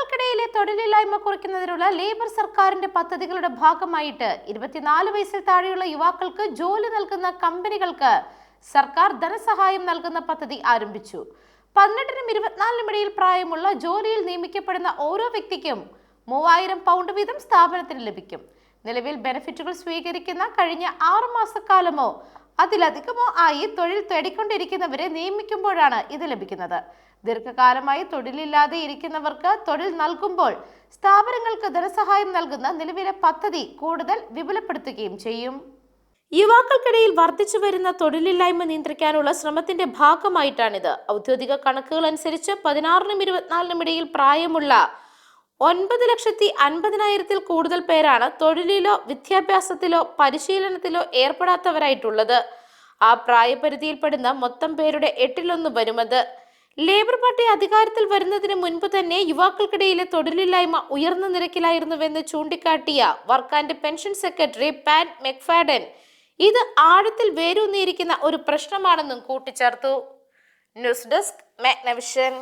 യുവാക്കൾക്കിടയിലെ തൊഴിലില്ലായ്മ കുറയ്ക്കുന്നതിനുള്ള ലേബർ സർക്കാരിന്റെ പദ്ധതികളുടെ ഭാഗമായിട്ട് 24 വയസ്സിൽ താഴെയുള്ള യുവാക്കൾക്ക് ജോലി നൽകുന്ന കമ്പനികൾക്ക് സർക്കാർ ധനസഹായം നൽകുന്ന പദ്ധതി ആരംഭിച്ചു. 18നും 24നും ഇടയിൽ പ്രായമുള്ള ജോലിയിൽ നിയമിക്കപ്പെടുന്ന ഓരോ വ്യക്തിക്കും 3000 പൗണ്ട് വീതം സ്ഥാപനത്തിന് ലഭിക്കും. നിലവിൽ ബെനിഫിറ്റുകൾ സ്വീകരിക്കുന്ന കഴിഞ്ഞ 6 മാസക്കാലമോ അതിലധികമോ ആയി തൊഴിൽ തേടിക്കൊണ്ടിരിക്കുന്നവരെ നിയമിക്കുമ്പോഴാണ് ഇത് ലഭിക്കുന്നത്. ദീർഘകാലമായി തൊഴിലില്ലാതെ ഇരിക്കുന്നവർക്ക് തൊഴിൽ നൽകുമ്പോൾ സ്ഥാപനങ്ങൾക്ക് ധനസഹായം നൽകുന്ന നിലവിലെ പദ്ധതി കൂടുതൽ വിപുലപ്പെടുത്തുകയും ചെയ്യും. യുവാക്കൾക്കിടയിൽ വർദ്ധിച്ചു വരുന്ന തൊഴിലില്ലായ്മ നിയന്ത്രിക്കാനുള്ള ശ്രമത്തിന്റെ ഭാഗമായിട്ടാണിത്. ഔദ്യോഗിക കണക്കുകൾ അനുസരിച്ച് 16നും 24നും ഇടയിൽ പ്രായമുള്ള 9,50,000-ൽ കൂടുതൽ പേരാണ് തൊഴിലിലോ വിദ്യാഭ്യാസത്തിലോ പരിശീലനത്തിലോ ഏർപ്പെടാത്തവരായിട്ടുള്ളത്. ആ പ്രായപരിധിയിൽപ്പെടുന്ന മൊത്തം പേരുടെ 1/8 വരുന്നത്. ലേബർ പാർട്ടി അധികാരത്തിൽ വരുന്നതിന് മുൻപ് തന്നെ യുവാക്കൾക്കിടയിലെ തൊഴിലില്ലായ്മ ഉയർന്ന നിരക്കിലായിരുന്നുവെന്ന് ചൂണ്ടിക്കാട്ടിയ വർക്ക് ആൻഡ് പെൻഷൻ സെക്രട്ടറി പാറ്റ് മെക്ഫാഡൻ ഇത് ആഴത്തിൽ വേരൂന്നിയിരിക്കുന്ന ഒരു പ്രശ്നമാണെന്നും കൂട്ടിച്ചേർത്തു. News desk Magnavision.